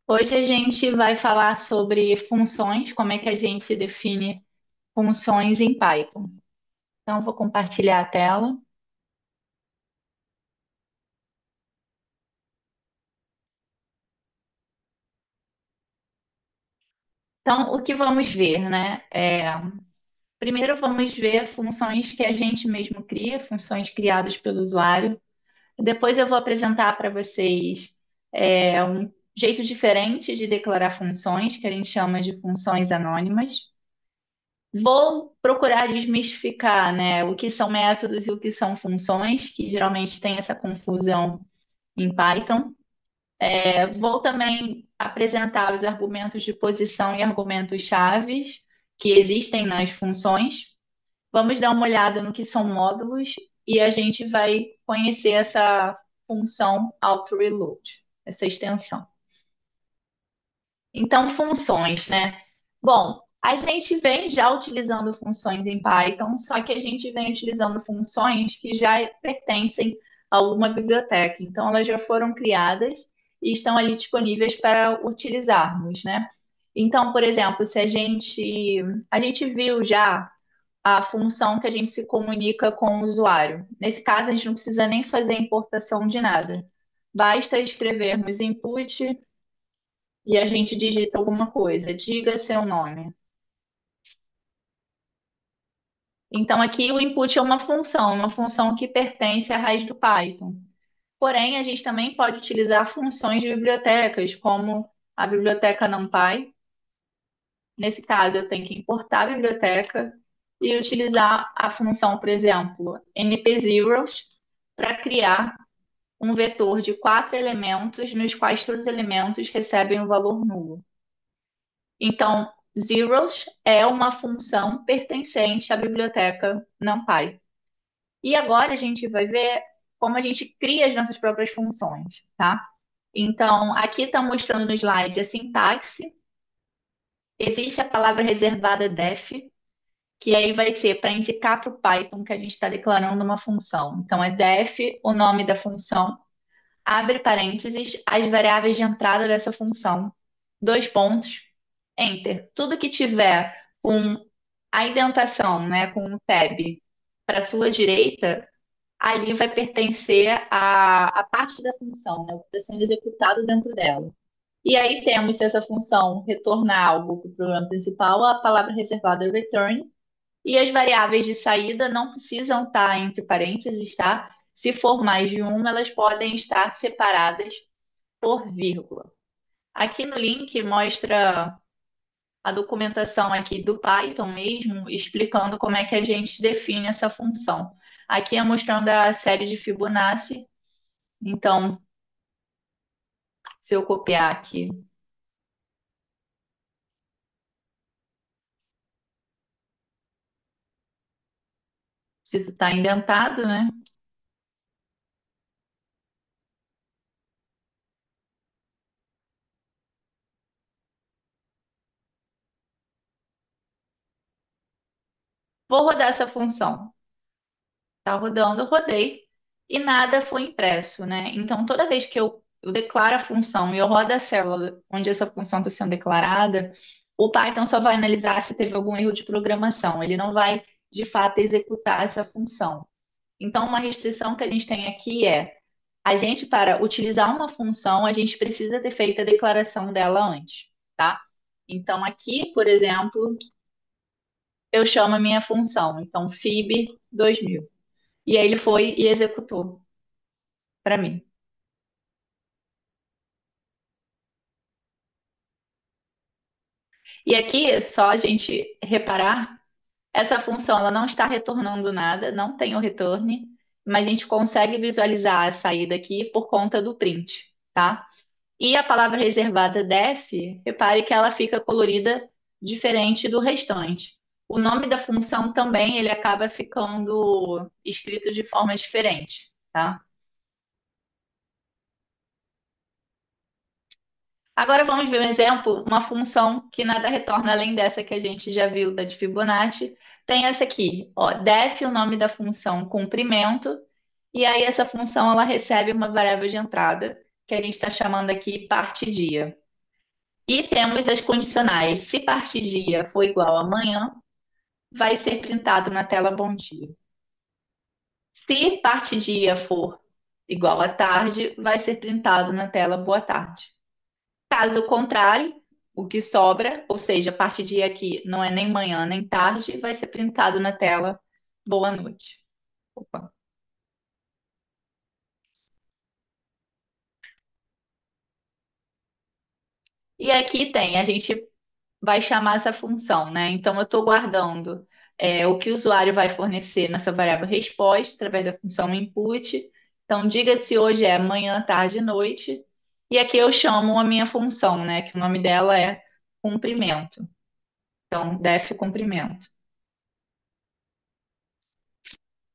Hoje a gente vai falar sobre funções, como é que a gente define funções em Python. Então, eu vou compartilhar a tela. Então, o que vamos ver, né? Primeiro, vamos ver funções que a gente mesmo cria, funções criadas pelo usuário. Depois, eu vou apresentar para vocês um jeito diferente de declarar funções, que a gente chama de funções anônimas. Vou procurar desmistificar, né, o que são métodos e o que são funções, que geralmente tem essa confusão em Python. Vou também apresentar os argumentos de posição e argumentos chaves que existem nas funções. Vamos dar uma olhada no que são módulos e a gente vai conhecer essa função auto-reload, essa extensão. Então, funções, né? Bom, a gente vem já utilizando funções em Python, só que a gente vem utilizando funções que já pertencem a alguma biblioteca. Então, elas já foram criadas e estão ali disponíveis para utilizarmos, né? Então, por exemplo, se a gente viu já a função que a gente se comunica com o usuário. Nesse caso, a gente não precisa nem fazer importação de nada. Basta escrevermos input e a gente digita alguma coisa, diga seu nome. Então, aqui o input é uma função que pertence à raiz do Python. Porém, a gente também pode utilizar funções de bibliotecas, como a biblioteca NumPy. Nesse caso, eu tenho que importar a biblioteca e utilizar a função, por exemplo, np-zeros, para criar um vetor de quatro elementos, nos quais todos os elementos recebem um valor nulo. Então, zeros é uma função pertencente à biblioteca NumPy. E agora a gente vai ver como a gente cria as nossas próprias funções, tá? Então, aqui está mostrando no slide a sintaxe. Existe a palavra reservada def, que aí vai ser para indicar para o Python que a gente está declarando uma função. Então, é def, o nome da função, abre parênteses, as variáveis de entrada dessa função, dois pontos, enter. Tudo que tiver com a indentação, né, com um tab para a sua direita, ali vai pertencer à parte da função, né, o que está sendo executado dentro dela. E aí temos, se essa função retornar algo para o programa principal, a palavra reservada é return, e as variáveis de saída não precisam estar entre parênteses, tá? Se for mais de uma, elas podem estar separadas por vírgula. Aqui no link mostra a documentação aqui do Python mesmo, explicando como é que a gente define essa função. Aqui é mostrando a série de Fibonacci. Então, se eu copiar aqui, preciso estar indentado, né? Vou rodar essa função. Tá rodando, eu rodei e nada foi impresso, né? Então, toda vez que eu declaro a função e eu rodo a célula onde essa função está sendo declarada, o Python só vai analisar se teve algum erro de programação. Ele não vai, de fato, executar essa função. Então, uma restrição que a gente tem aqui é a gente, para utilizar uma função, a gente precisa ter feito a declaração dela antes, tá? Então, aqui, por exemplo, eu chamo a minha função, então, fib 2000. E aí ele foi e executou para mim. E aqui, só a gente reparar, essa função ela não está retornando nada, não tem o return, mas a gente consegue visualizar a saída aqui por conta do print, tá? E a palavra reservada def, repare que ela fica colorida diferente do restante. O nome da função também ele acaba ficando escrito de forma diferente, tá? Agora vamos ver um exemplo, uma função que nada retorna além dessa que a gente já viu da de Fibonacci. Tem essa aqui, ó, def o nome da função comprimento, e aí essa função ela recebe uma variável de entrada, que a gente está chamando aqui parte dia. E temos as condicionais. Se parte dia for igual a manhã, vai ser printado na tela bom dia. Se parte dia for igual a tarde, vai ser printado na tela boa tarde. Caso contrário, o que sobra, ou seja, a parte dia aqui não é nem manhã nem tarde, vai ser printado na tela boa noite. Opa. E aqui tem, a gente vai chamar essa função, né? Então, eu estou guardando o que o usuário vai fornecer nessa variável resposta através da função input. Então, diga se hoje é manhã, tarde e noite. E aqui eu chamo a minha função, né? Que o nome dela é comprimento. Então, def comprimento.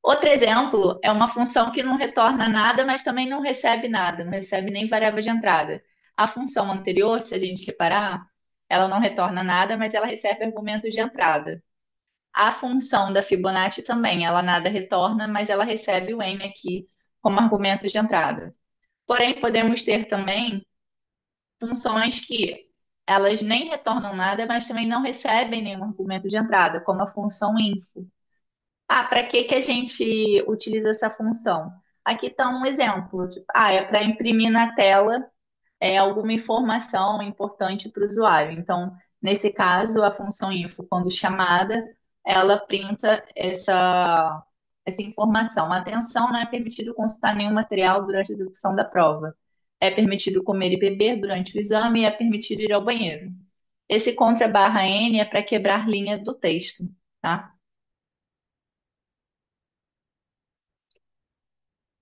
Outro exemplo é uma função que não retorna nada, mas também não recebe nada, não recebe nem variável de entrada. A função anterior, se a gente reparar, ela não retorna nada, mas ela recebe argumentos de entrada. A função da Fibonacci também, ela nada retorna, mas ela recebe o M aqui como argumento de entrada. Porém, podemos ter também funções que elas nem retornam nada, mas também não recebem nenhum argumento de entrada, como a função info. Ah, para que que a gente utiliza essa função? Aqui está um exemplo. Tipo, é para imprimir na tela alguma informação importante para o usuário. Então, nesse caso, a função info, quando chamada, ela printa essa informação. Atenção, não é permitido consultar nenhum material durante a execução da prova. É permitido comer e beber durante o exame e é permitido ir ao banheiro. Esse contra barra N é para quebrar linha do texto, tá?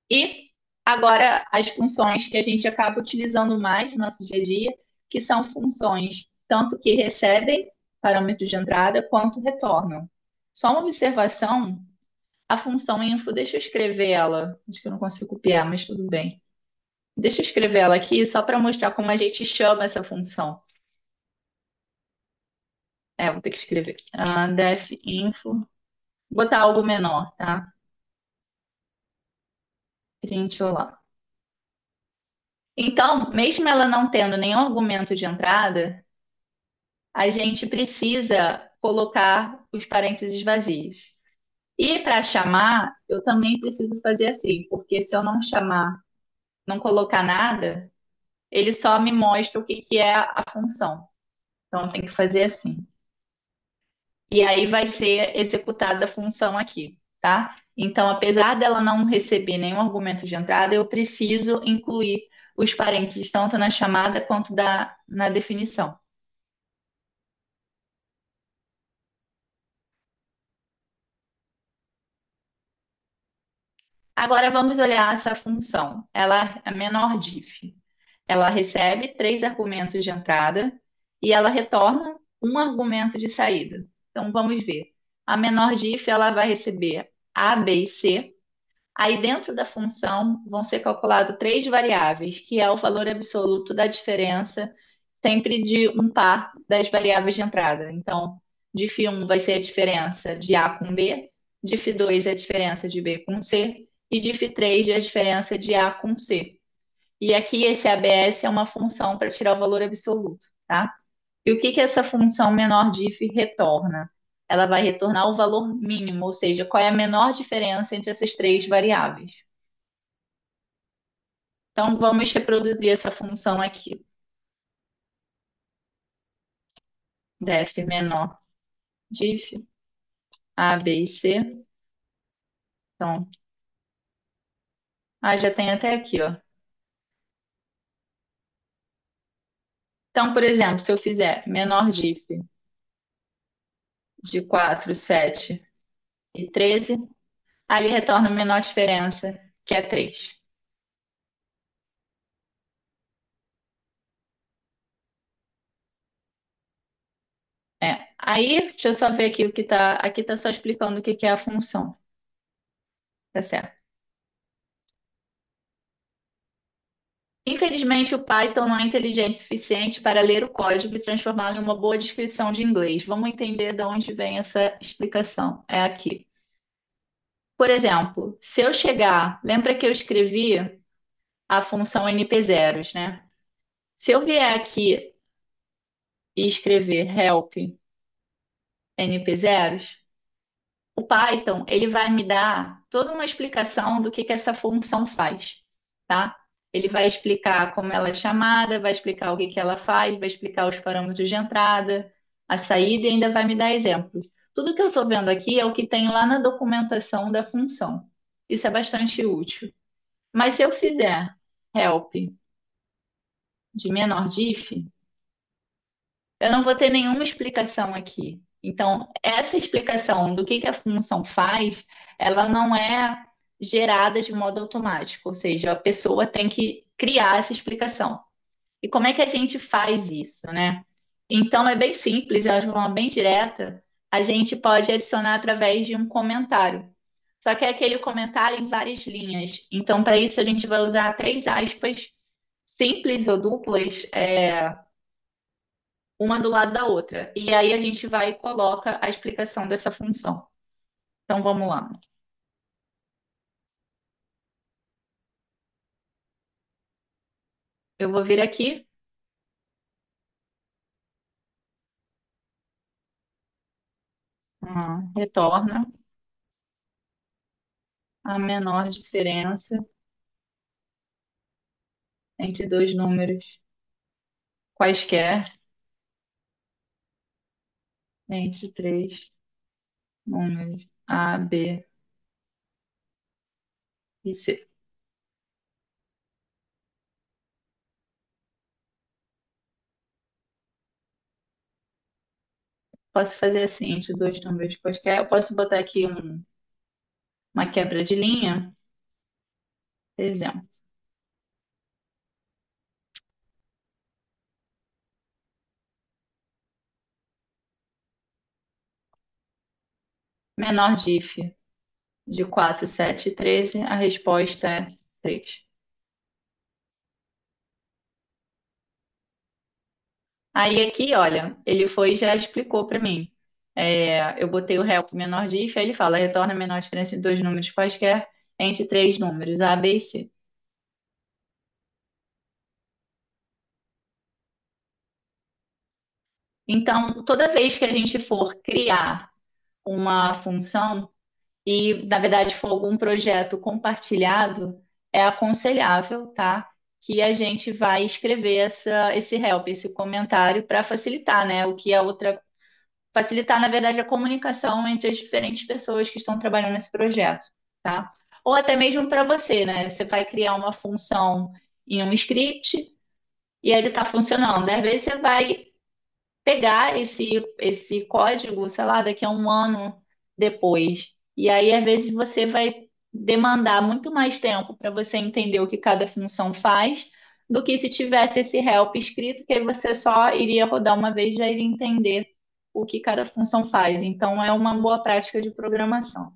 E agora as funções que a gente acaba utilizando mais no nosso dia a dia, que são funções tanto que recebem parâmetros de entrada quanto retornam. Só uma observação, a função info, deixa eu escrever ela, acho que eu não consigo copiar, mas tudo bem. Deixa eu escrever ela aqui só para mostrar como a gente chama essa função. Vou ter que escrever. Def info, botar algo menor, tá? Print olá. Então, mesmo ela não tendo nenhum argumento de entrada, a gente precisa colocar os parênteses vazios. E para chamar, eu também preciso fazer assim, porque se eu não chamar, não colocar nada, ele só me mostra o que que é a função. Então, eu tenho que fazer assim. E aí vai ser executada a função aqui, tá? Então, apesar dela não receber nenhum argumento de entrada, eu preciso incluir os parênteses tanto na chamada quanto na definição. Agora vamos olhar essa função. Ela é a menor diff. Ela recebe três argumentos de entrada e ela retorna um argumento de saída. Então vamos ver. A menor diff ela vai receber A, B e C. Aí dentro da função vão ser calculadas três variáveis, que é o valor absoluto da diferença sempre de um par das variáveis de entrada. Então, diff 1 vai ser a diferença de A com B, diff 2 é a diferença de B com C e diff 3 é a diferença de A com C. E aqui esse ABS é uma função para tirar o valor absoluto, tá? E o que que essa função menor diff retorna? Ela vai retornar o valor mínimo, ou seja, qual é a menor diferença entre essas três variáveis. Então, vamos reproduzir essa função aqui. Def menor diff A, B e C. Então, já tem até aqui, ó. Então, por exemplo, se eu fizer menor diff de 4, 7 e 13, aí ele retorna a menor diferença, que é 3. Aí, deixa eu só ver aqui o que tá. Aqui tá só explicando o que que é a função. Tá certo. Infelizmente, o Python não é inteligente o suficiente para ler o código e transformá-lo em uma boa descrição de inglês. Vamos entender de onde vem essa explicação. É aqui. Por exemplo, se eu chegar, lembra que eu escrevi a função NP zeros, né? Se eu vier aqui e escrever help NP0, o Python, ele vai me dar toda uma explicação do que essa função faz, tá? Ele vai explicar como ela é chamada, vai explicar o que ela faz, vai explicar os parâmetros de entrada, a saída e ainda vai me dar exemplos. Tudo que eu estou vendo aqui é o que tem lá na documentação da função. Isso é bastante útil. Mas se eu fizer help de menor diff, eu não vou ter nenhuma explicação aqui. Então, essa explicação do que a função faz, ela não é gerada de modo automático, ou seja, a pessoa tem que criar essa explicação. E como é que a gente faz isso, né? Então, é bem simples, é de forma bem direta, a gente pode adicionar através de um comentário. Só que é aquele comentário em várias linhas. Então, para isso, a gente vai usar três aspas simples ou duplas, uma do lado da outra. E aí a gente vai e coloca a explicação dessa função. Então vamos lá. Eu vou vir aqui, retorna a menor diferença entre dois números quaisquer, entre três números A, B e C. Posso fazer assim, entre dois números quaisquer. Eu posso botar aqui uma quebra de linha, por exemplo. Menor diff de 4, 7 e 13, a resposta é 3. Aí aqui, olha, ele foi e já explicou para mim. Eu botei o help menor diff, aí ele fala, retorna a menor diferença de dois números quaisquer entre três números, A, B e C. Então, toda vez que a gente for criar uma função, e na verdade for algum projeto compartilhado, é aconselhável, tá? Que a gente vai escrever esse help, esse comentário para facilitar, né? O que a outra facilitar, na verdade, a comunicação entre as diferentes pessoas que estão trabalhando nesse projeto, tá? Ou até mesmo para você, né? Você vai criar uma função em um script e ele está funcionando. Às vezes você vai pegar esse código, sei lá, daqui a um ano depois. E aí, às vezes, você vai demandar muito mais tempo para você entender o que cada função faz do que se tivesse esse help escrito, que aí você só iria rodar uma vez e já iria entender o que cada função faz. Então, é uma boa prática de programação.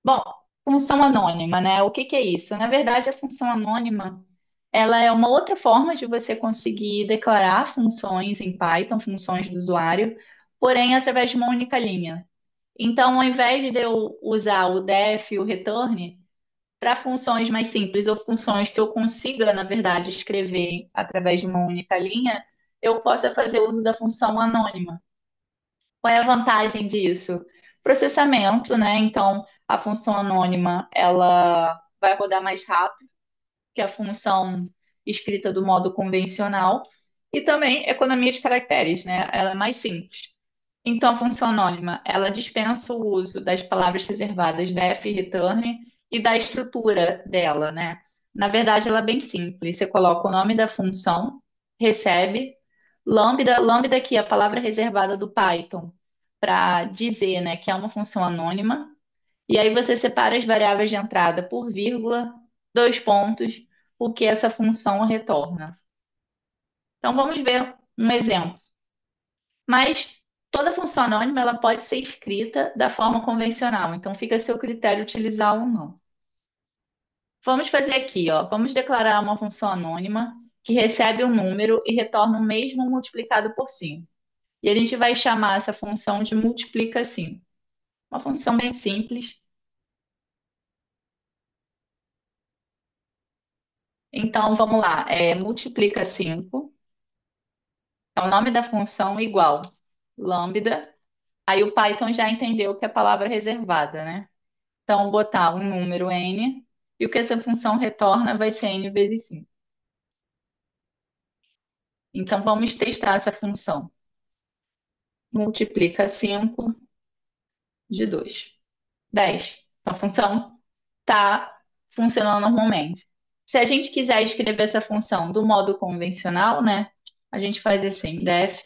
Bom, função anônima, né? O que que é isso? Na verdade, a função anônima, ela é uma outra forma de você conseguir declarar funções em Python, funções do usuário, porém através de uma única linha. Então, ao invés de eu usar o def e o return para funções mais simples ou funções que eu consiga, na verdade, escrever através de uma única linha, eu possa fazer uso da função anônima. Qual é a vantagem disso? Processamento, né? Então, a função anônima, ela vai rodar mais rápido que a função escrita do modo convencional e também economia de caracteres, né? Ela é mais simples. Então, a função anônima, ela dispensa o uso das palavras reservadas def e return e da estrutura dela, né? Na verdade, ela é bem simples. Você coloca o nome da função, recebe, lambda, lambda aqui é a palavra reservada do Python para dizer, né, que é uma função anônima. E aí você separa as variáveis de entrada por vírgula, dois pontos, o que essa função retorna. Então, vamos ver um exemplo. Mas toda função anônima ela pode ser escrita da forma convencional, então fica a seu critério utilizar ou não. Vamos fazer aqui, ó. Vamos declarar uma função anônima que recebe um número e retorna o mesmo multiplicado por 5. E a gente vai chamar essa função de multiplica 5. Uma função bem simples. Então, vamos lá. Multiplica 5. É o nome da função igual. Lambda. Aí o Python já entendeu que é a palavra reservada, né? Então, botar um número n. E o que essa função retorna vai ser n vezes 5. Então, vamos testar essa função. Multiplica 5 de 2. 10. A função está funcionando normalmente. Se a gente quiser escrever essa função do modo convencional, né? A gente faz assim, def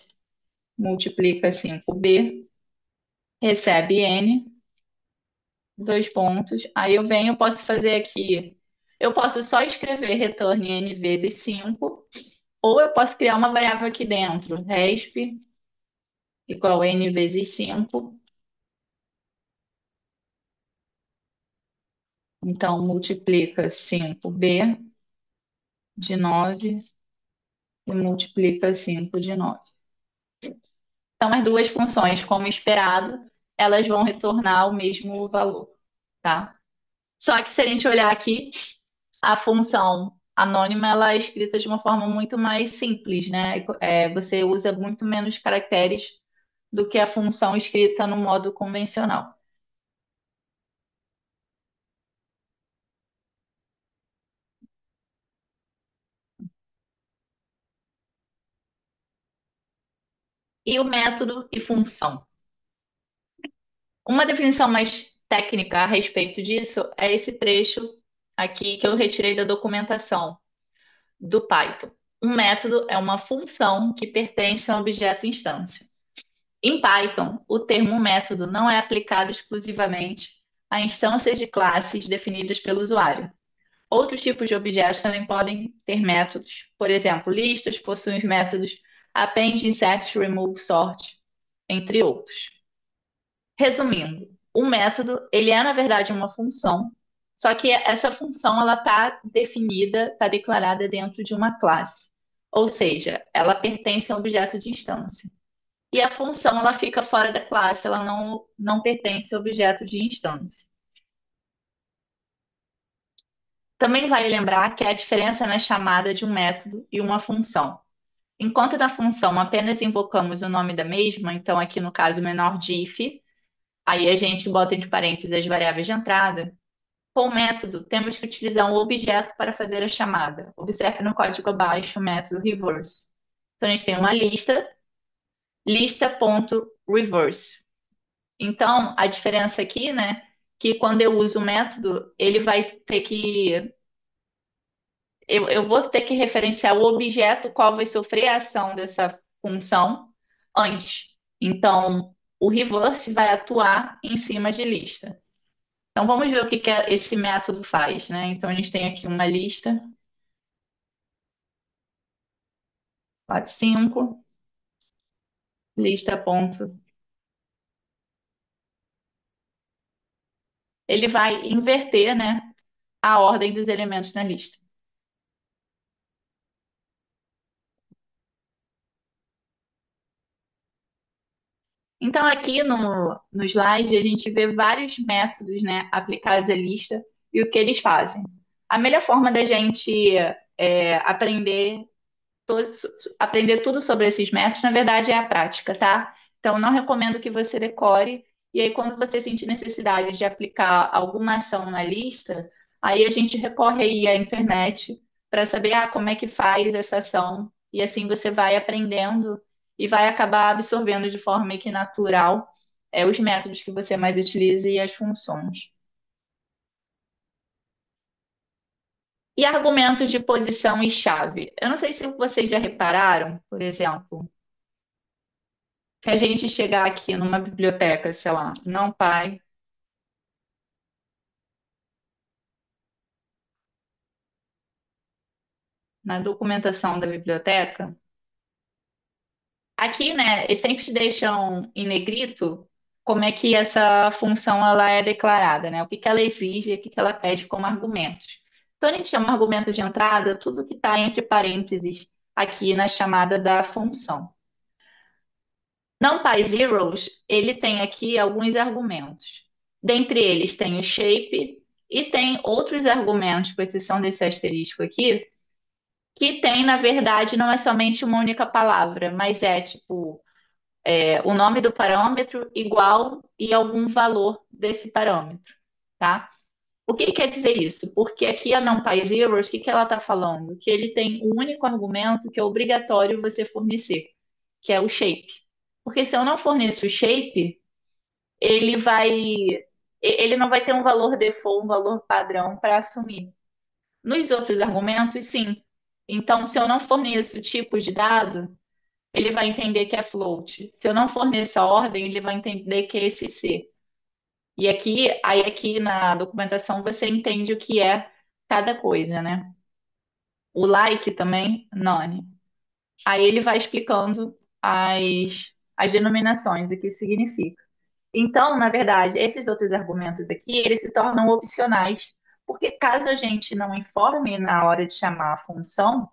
multiplica 5b, recebe n, dois pontos. Aí eu venho, eu posso fazer aqui, eu posso só escrever return n vezes 5, ou eu posso criar uma variável aqui dentro, resp igual n vezes 5. Então, multiplica 5b de 9 e multiplica 5 de 9. Então, as duas funções, como esperado, elas vão retornar o mesmo valor, tá? Só que se a gente olhar aqui, a função anônima ela é escrita de uma forma muito mais simples, né? Você usa muito menos caracteres do que a função escrita no modo convencional. E o método e função. Uma definição mais técnica a respeito disso é esse trecho aqui que eu retirei da documentação do Python. Um método é uma função que pertence a um objeto instância. Em Python, o termo método não é aplicado exclusivamente a instâncias de classes definidas pelo usuário. Outros tipos de objetos também podem ter métodos. Por exemplo, listas possuem os métodos append, insert, remove, sort, entre outros. Resumindo, o método, ele é na verdade uma função, só que essa função ela está definida, está declarada dentro de uma classe. Ou seja, ela pertence a um objeto de instância. E a função ela fica fora da classe, ela não pertence ao objeto de instância. Também vale lembrar que há diferença na chamada de um método e uma função. Enquanto na função apenas invocamos o nome da mesma, então aqui no caso menor diff, aí a gente bota entre parênteses as variáveis de entrada. Com o método, temos que utilizar um objeto para fazer a chamada. Observe no código abaixo o método reverse. Então a gente tem uma lista, lista.reverse. Então, a diferença aqui, né, que quando eu uso o método, ele vai ter que. Eu vou ter que referenciar o objeto qual vai sofrer a ação dessa função antes. Então, o reverse vai atuar em cima de lista. Então, vamos ver o que que esse método faz, né? Então, a gente tem aqui uma lista, 45, lista ponto. Ele vai inverter, né, a ordem dos elementos na lista. Então, aqui no slide, a gente vê vários métodos, né, aplicados à lista e o que eles fazem. A melhor forma da gente aprender, todos- aprender tudo sobre esses métodos, na verdade, é a prática, tá? Então, não recomendo que você decore. E aí, quando você sentir necessidade de aplicar alguma ação na lista, aí a gente recorre aí à internet para saber como é que faz essa ação. E assim você vai aprendendo e vai acabar absorvendo de forma meio que natural os métodos que você mais utiliza e as funções. E argumentos de posição e chave. Eu não sei se vocês já repararam, por exemplo, que a gente chegar aqui numa biblioteca, sei lá, NumPy, na documentação da biblioteca, aqui, né, eles sempre deixam em negrito como é que essa função ela é declarada, né? O que que ela exige e o que que ela pede como argumentos. Então, a gente chama argumento de entrada tudo que está entre parênteses aqui na chamada da função. NumPy Zeros, ele tem aqui alguns argumentos. Dentre eles tem o shape e tem outros argumentos, com exceção desse asterisco aqui, que tem, na verdade, não é somente uma única palavra, mas é tipo o nome do parâmetro igual e algum valor desse parâmetro, tá? O que quer dizer isso? Porque aqui a NumPy Zeros, o que que ela está falando? Que ele tem um único argumento que é obrigatório você fornecer, que é o shape. Porque se eu não forneço o shape, ele vai, ele não vai ter um valor default, um valor padrão para assumir. Nos outros argumentos, sim. Então, se eu não forneço o tipo de dado, ele vai entender que é float. Se eu não forneço a ordem, ele vai entender que é SC. E aqui na documentação você entende o que é cada coisa, né? O like também, none. Aí ele vai explicando as denominações, o que significa. Então, na verdade, esses outros argumentos aqui, eles se tornam opcionais, porque caso a gente não informe na hora de chamar a função,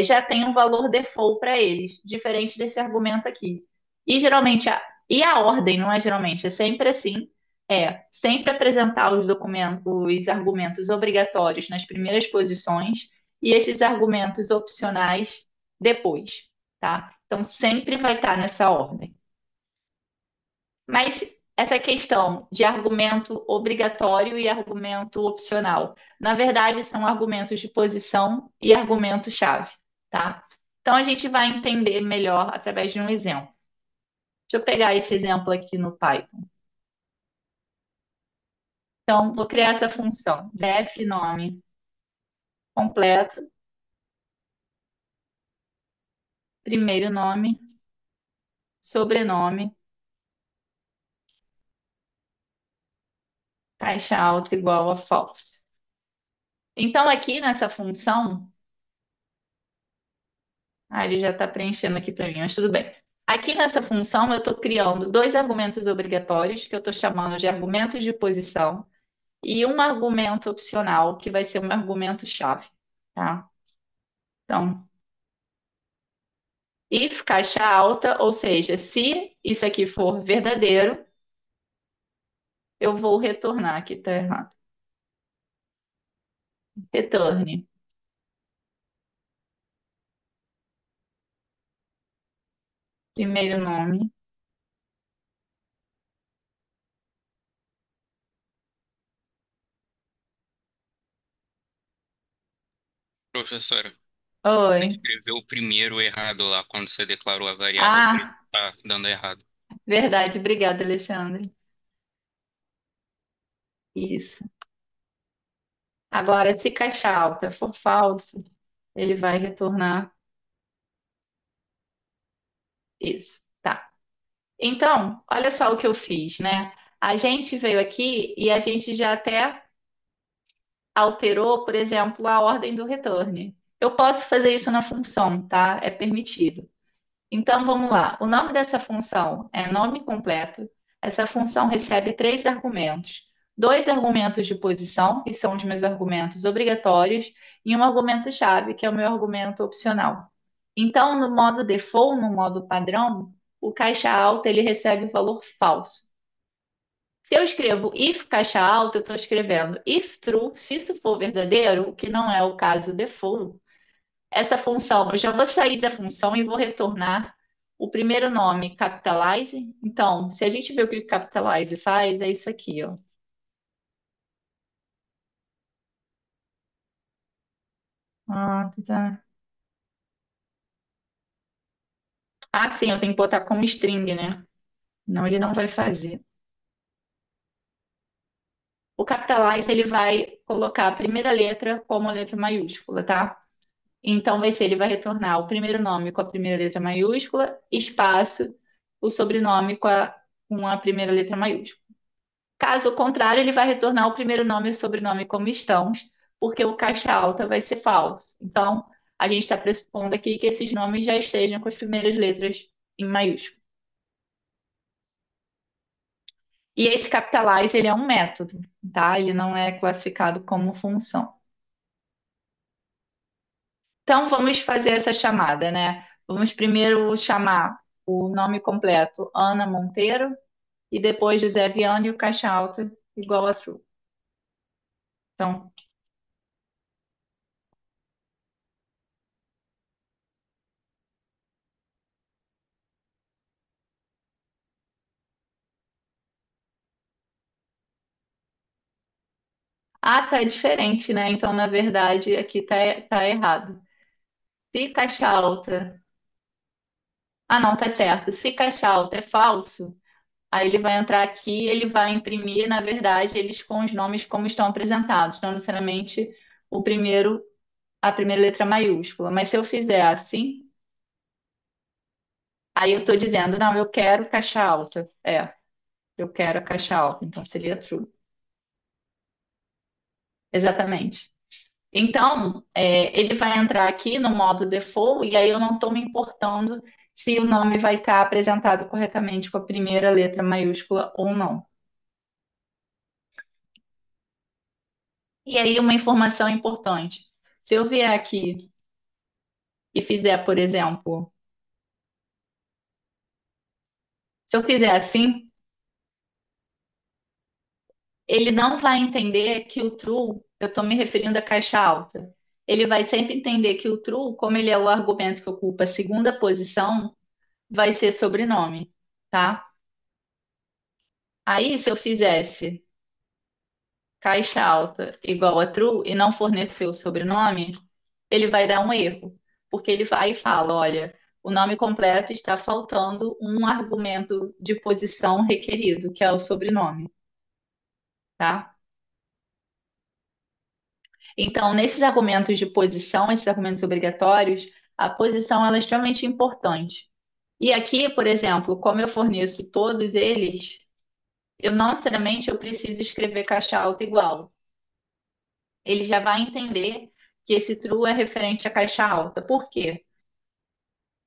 já tem um valor default para eles, diferente desse argumento aqui. E geralmente, e a ordem, não é geralmente, é sempre assim, sempre apresentar os documentos, os argumentos obrigatórios nas primeiras posições e esses argumentos opcionais depois, tá? Então sempre vai estar nessa ordem. Mas essa questão de argumento obrigatório e argumento opcional, na verdade, são argumentos de posição e argumento-chave, tá? Então a gente vai entender melhor através de um exemplo. Deixa eu pegar esse exemplo aqui no Python. Então, vou criar essa função, def nome completo, primeiro nome, sobrenome, caixa alta igual a false. Então, aqui nessa função, ele já está preenchendo aqui para mim, mas tudo bem. Aqui nessa função, eu estou criando dois argumentos obrigatórios, que eu estou chamando de argumentos de posição, e um argumento opcional, que vai ser um argumento-chave, tá? Então, if caixa alta, ou seja, se isso aqui for verdadeiro, eu vou retornar, aqui está errado. Retorne, primeiro nome. Professora, você Oi. escreveu o primeiro errado lá quando você declarou a variável, por isso Ah, tá dando errado. verdade, obrigada, Alexandre. Isso. Agora, se caixa alta for falso, ele vai retornar isso. Tá. Então, olha só o que eu fiz, né? A gente veio aqui e a gente já até alterou, por exemplo, a ordem do return. Eu posso fazer isso na função, tá? É permitido. Então, vamos lá. O nome dessa função é nome completo. Essa função recebe três argumentos. Dois argumentos de posição, que são os meus argumentos obrigatórios, e um argumento-chave, que é o meu argumento opcional. Então, no modo default, no modo padrão, o caixa alta ele recebe o valor falso. Se eu escrevo if caixa alta, eu estou escrevendo if true, se isso for verdadeiro, o que não é o caso default, essa função, eu já vou sair da função e vou retornar o primeiro nome, capitalize. Então, se a gente vê o que o capitalize faz, é isso aqui, ó. Tá. Sim, eu tenho que botar como string, né? Não, ele não vai fazer. O capitalize, ele vai colocar a primeira letra como letra maiúscula, tá? Então, ele vai retornar o primeiro nome com a primeira letra maiúscula, espaço, o sobrenome com a primeira letra maiúscula. Caso contrário, ele vai retornar o primeiro nome e o sobrenome como estão, porque o caixa alta vai ser falso. Então, a gente está pressupondo aqui que esses nomes já estejam com as primeiras letras em maiúsculo. E esse capitalize, ele é um método, tá? Ele não é classificado como função. Então, vamos fazer essa chamada, né? Vamos primeiro chamar o nome completo, Ana Monteiro, e depois José Viana e o caixa alta igual a true. Então, Ah, tá diferente, né? Então, na verdade, aqui tá errado. Se caixa alta. Ah, não, tá certo. Se caixa alta é falso, aí ele vai entrar aqui, ele vai imprimir, na verdade, eles com os nomes como estão apresentados, não necessariamente o primeiro, a primeira letra maiúscula. Mas se eu fizer assim, aí eu estou dizendo, não, eu quero caixa alta. É, eu quero a caixa alta, então seria true. Exatamente. Então, ele vai entrar aqui no modo default, e aí eu não estou me importando se o nome vai estar apresentado corretamente com a primeira letra maiúscula ou não. E aí, uma informação importante. Se eu vier aqui e fizer, por exemplo, se eu fizer assim, ele não vai entender que o true, eu estou me referindo à caixa alta. Ele vai sempre entender que o true, como ele é o argumento que ocupa a segunda posição, vai ser sobrenome, tá? Aí, se eu fizesse caixa alta igual a true e não fornecer o sobrenome, ele vai dar um erro, porque ele vai e fala, olha, o nome completo está faltando um argumento de posição requerido, que é o sobrenome, tá? Então, nesses argumentos de posição, esses argumentos obrigatórios, a posição ela é extremamente importante. E aqui, por exemplo, como eu forneço todos eles, eu não necessariamente eu preciso escrever caixa alta igual. Ele já vai entender que esse true é referente à caixa alta. Por quê?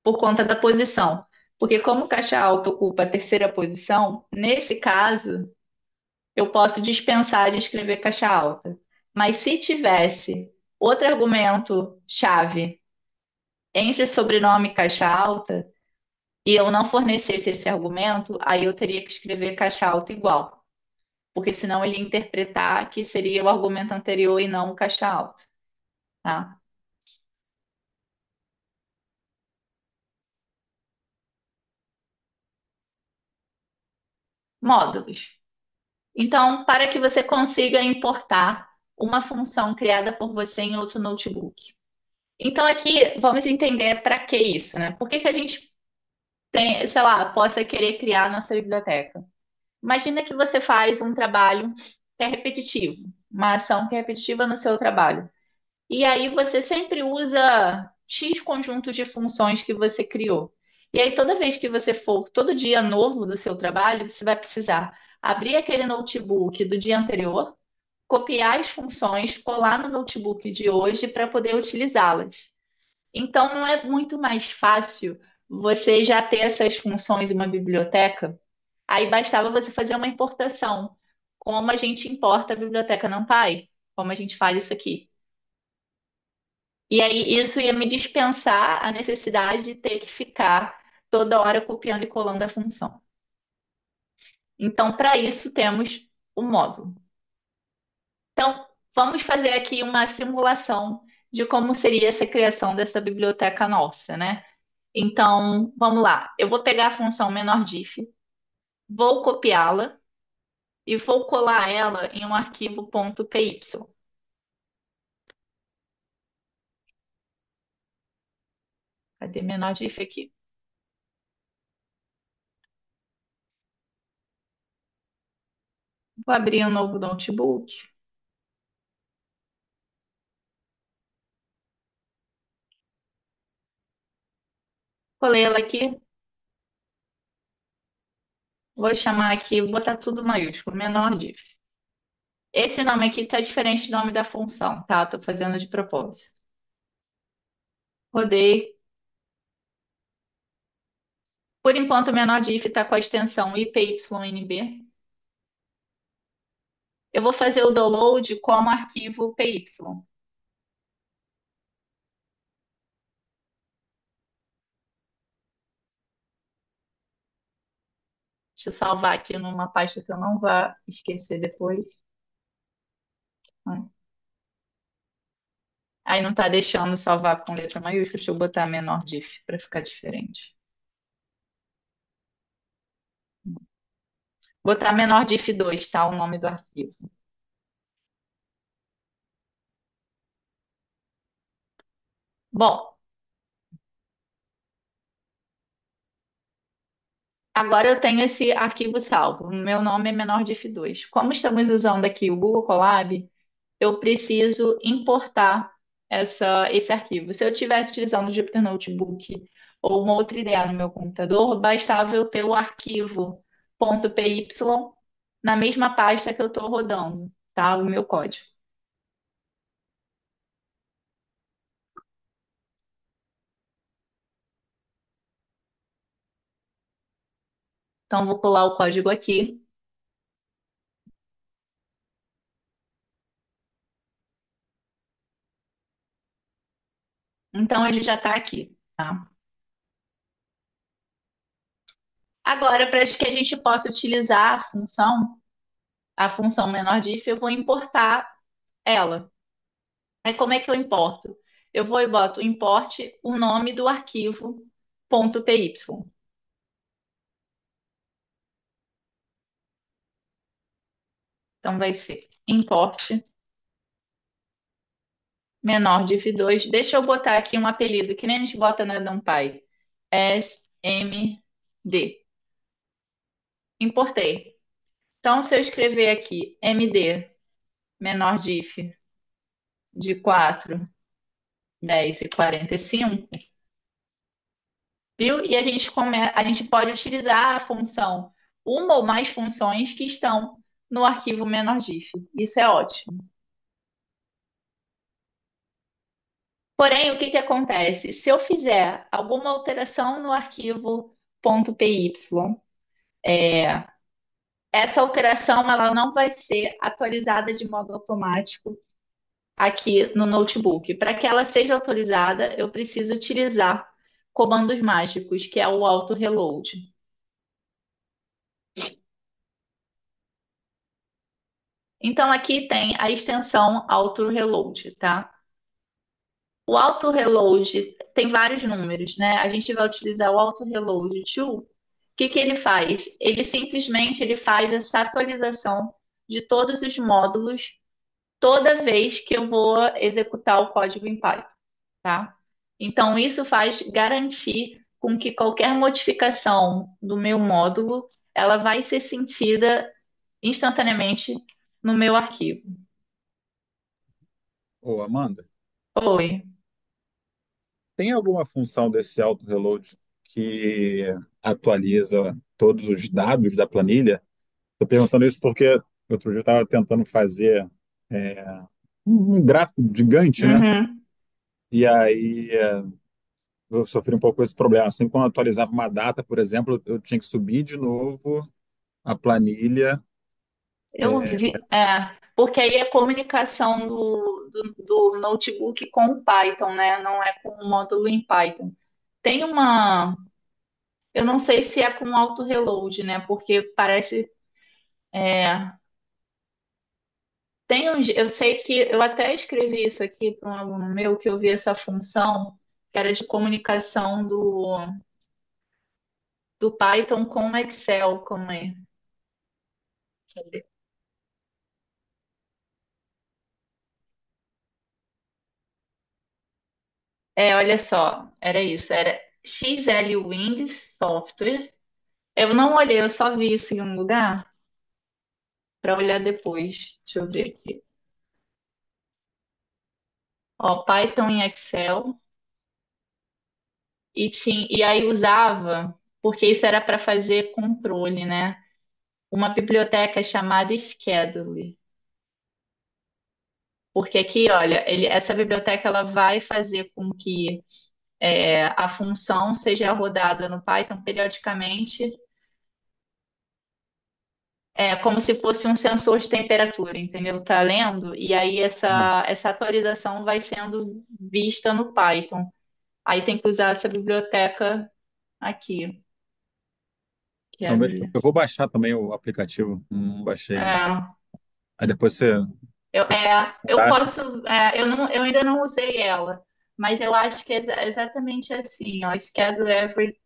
Por conta da posição. Porque como caixa alta ocupa a terceira posição, nesse caso, eu posso dispensar de escrever caixa alta. Mas se tivesse outro argumento chave entre sobrenome e caixa alta, e eu não fornecesse esse argumento, aí eu teria que escrever caixa alta igual. Porque senão ele ia interpretar que seria o argumento anterior e não o caixa alta, tá? Módulos. Então, para que você consiga importar uma função criada por você em outro notebook. Então, aqui vamos entender para que isso, né? Por que que a gente tem, sei lá, possa querer criar nossa biblioteca? Imagina que você faz um trabalho que é repetitivo, uma ação que é repetitiva no seu trabalho. E aí você sempre usa X conjuntos de funções que você criou. E aí toda vez que você for, todo dia novo do seu trabalho, você vai precisar abrir aquele notebook do dia anterior, copiar as funções, colar no notebook de hoje para poder utilizá-las. Então não é muito mais fácil você já ter essas funções em uma biblioteca? Aí bastava você fazer uma importação, como a gente importa a biblioteca NumPy, como a gente faz isso aqui. E aí isso ia me dispensar a necessidade de ter que ficar toda hora copiando e colando a função. Então, para isso, temos o módulo. Então, vamos fazer aqui uma simulação de como seria essa criação dessa biblioteca nossa, né? Então, vamos lá. Eu vou pegar a função menor diff, vou copiá-la e vou colar ela em um arquivo .py. Cadê menor diff aqui? Vou abrir um novo notebook, colei ela aqui, vou chamar aqui, vou botar tudo maiúsculo, menor diff. Esse nome aqui tá diferente do nome da função, tá? Tô fazendo de propósito. Rodei. Por enquanto, o menor diff está com a extensão IPYNB. Eu vou fazer o download como arquivo PY. Deixa eu salvar aqui numa pasta que eu não vá esquecer depois. Aí não tá deixando salvar com letra maiúscula. Deixa eu botar menor diff para ficar diferente. Botar menor diff 2, tá? O nome do arquivo. Bom, agora eu tenho esse arquivo salvo. O meu nome é menor diff 2. Como estamos usando aqui o Google Colab, eu preciso importar esse arquivo. Se eu estivesse utilizando o Jupyter Notebook ou uma outra ideia no meu computador, bastava eu ter o arquivo .py na mesma pasta que eu estou rodando, tá? O meu código. Então, vou colar o código aqui. Então, ele já está aqui, tá? Agora, para que a gente possa utilizar a função menor diff, eu vou importar ela. Aí como é que eu importo? Eu vou e boto import o nome do arquivo .py. Então vai ser import menor diff 2. Deixa eu botar aqui um apelido, que nem a gente bota na NumPy. SMD. Importei. Então, se eu escrever aqui md menor diff de 4, 10 e 45, viu? E a gente pode utilizar a função, uma ou mais funções que estão no arquivo menor diff. Isso é ótimo. Porém, o que que acontece? Se eu fizer alguma alteração no arquivo .py, essa alteração ela não vai ser atualizada de modo automático aqui no notebook. Para que ela seja atualizada, eu preciso utilizar comandos mágicos, que é o auto reload. Então aqui tem a extensão auto reload, tá? O auto reload tem vários números, né? A gente vai utilizar o auto reload to. O que que ele faz? Ele faz essa atualização de todos os módulos toda vez que eu vou executar o código em Python, tá? Então isso faz garantir com que qualquer modificação do meu módulo, ela vai ser sentida instantaneamente no meu arquivo. Ô, Amanda, Oi. tem alguma função desse auto-reload que atualiza todos os dados da planilha? Estou perguntando isso porque outro dia eu estava tentando fazer um gráfico gigante, né? Uhum. E aí eu sofri um pouco com esse problema. Sempre quando eu atualizava uma data, por exemplo, eu tinha que subir de novo a planilha. Eu vi, porque aí é comunicação do notebook com o Python, né? Não é com o módulo em Python. Tem uma, eu não sei se é com auto reload, né? Porque parece, é, eu sei que eu até escrevi isso aqui para um aluno meu que eu vi essa função que era de comunicação do Python com o Excel, como é? Olha só, era isso, era XL Wings Software. Eu não olhei, eu só vi isso em um lugar para olhar depois. Deixa eu ver aqui. Ó, Python em Excel e aí usava, porque isso era para fazer controle, né? Uma biblioteca chamada Schedule. Porque aqui, olha, essa biblioteca ela vai fazer com que a função seja rodada no Python periodicamente, como se fosse um sensor de temperatura, entendeu? Tá lendo? E aí essa atualização vai sendo vista no Python. Aí tem que usar essa biblioteca aqui, que é a Então, bibli- eu vou baixar também o aplicativo, não baixei ainda. é, Aí depois você eu baixa. posso, eu ainda não usei ela, mas eu acho que é exatamente assim, ó, schedule every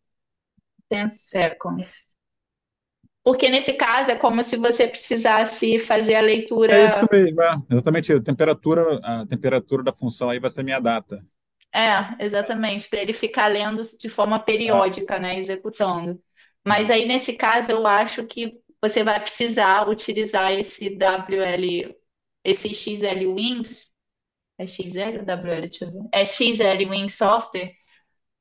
10 seconds. Porque nesse caso é como se você precisasse fazer a É isso leitura. mesmo, exatamente. A temperatura da função aí vai ser minha data. Exatamente, para ele ficar lendo de forma Ah, periódica, né, executando. Mas ah, aí, nesse caso, eu acho que você vai precisar utilizar esse WL, esse XL Wings, é XL ou WL? Deixa eu ver. É XL Wings Software,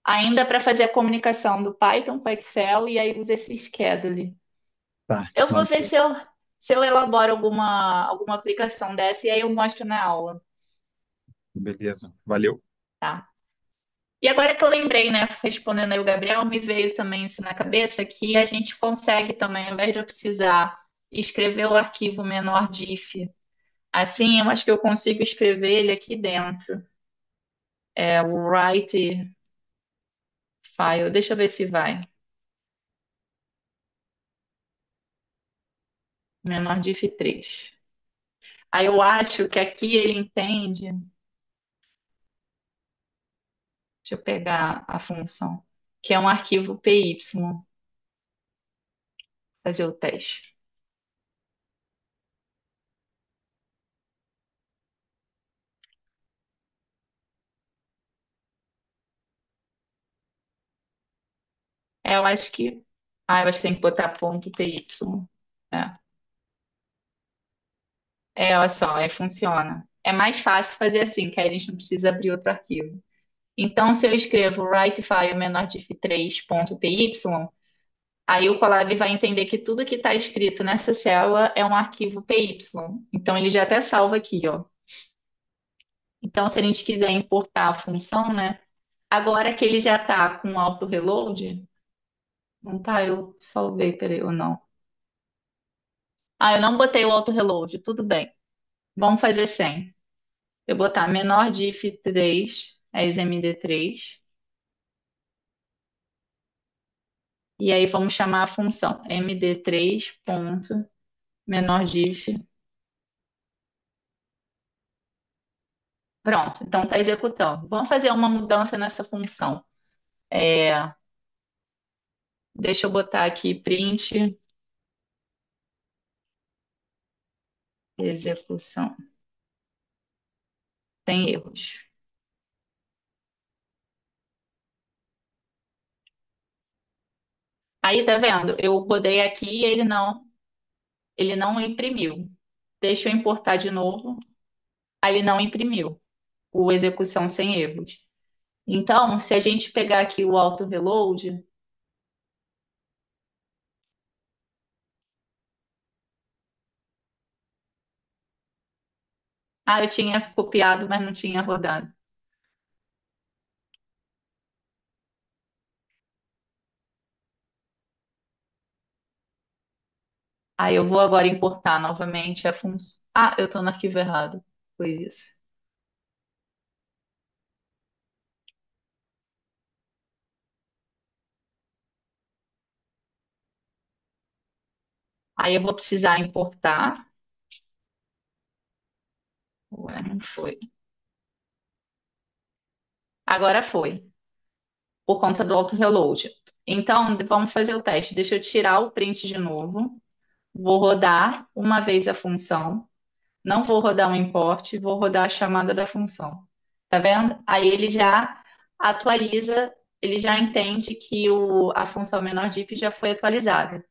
ainda para fazer a comunicação do Python com Excel e aí usa esse schedule. tá, Eu vou ver maneiro. se eu elaboro alguma aplicação dessa e aí eu mostro na aula, Beleza, valeu. tá? E agora que eu lembrei, né, respondendo aí o Gabriel, me veio também isso na cabeça que a gente consegue também, ao invés de eu precisar escrever o arquivo menor diff, assim, eu acho que eu consigo escrever ele aqui dentro. É o write file. Deixa eu ver se vai. Menor diff 3. Aí eu acho que aqui ele entende. Deixa eu pegar a função, que é um arquivo PY, fazer o teste. Eu acho que. Eu acho que tem que botar ponto PY. É. Olha só, aí funciona. É mais fácil fazer assim, que aí a gente não precisa abrir outro arquivo. Então, se eu escrevo writefile menor diff3.py, aí o Colab vai entender que tudo que está escrito nessa célula é um arquivo PY. Então, ele já até salva aqui, ó. Então, se a gente quiser importar a função, né? Agora que ele já está com auto-reload, não tá? Eu salvei, peraí, ou não? Eu não botei o auto-reload, tudo bem. Vamos fazer sem. Eu botar menor diff3, é md3, e aí vamos chamar a função md3 ponto menor diff. Pronto, então está executando. Vamos fazer uma mudança nessa função. É, deixa eu botar aqui print execução sem erros. Aí tá vendo? Eu rodei aqui e ele não imprimiu. Deixa eu importar de novo. Aí ele não imprimiu o execução sem erros. Então, se a gente pegar aqui o auto reload, eu tinha copiado, mas não tinha rodado. Aí eu vou agora importar novamente a função. Eu estou no arquivo errado. Pois isso. Aí eu vou precisar importar. Ué, não foi. Agora foi, por conta do auto reload. Então, vamos fazer o teste. Deixa eu tirar o print de novo. Vou rodar uma vez a função. Não vou rodar um import, vou rodar a chamada da função. Tá vendo? Aí ele já atualiza, ele já entende que a função menor diff já foi atualizada.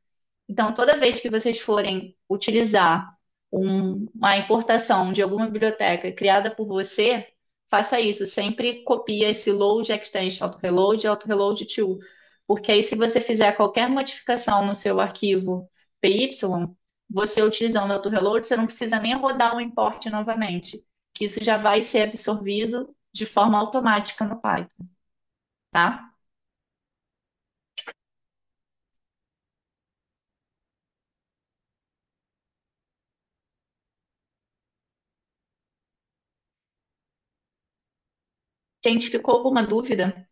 Então, toda vez que vocês forem utilizar uma importação de alguma biblioteca criada por você, faça isso. Sempre copia esse load extension auto-reload to. Porque aí, se você fizer qualquer modificação no seu arquivo PY, você utilizando o auto-reload, você não precisa nem rodar o import novamente, que isso já vai ser absorvido de forma automática no Python, tá? Gente, ficou alguma dúvida?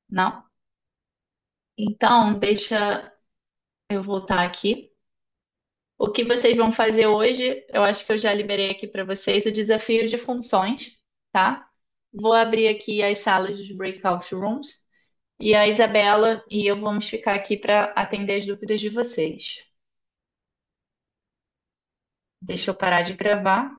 Não? Então, deixa eu voltar aqui. O que vocês vão fazer hoje, eu acho que eu já liberei aqui para vocês o desafio de funções, tá? Vou abrir aqui as salas dos breakout rooms e a Isabela e eu vamos ficar aqui para atender as dúvidas de vocês. Deixa eu parar de gravar.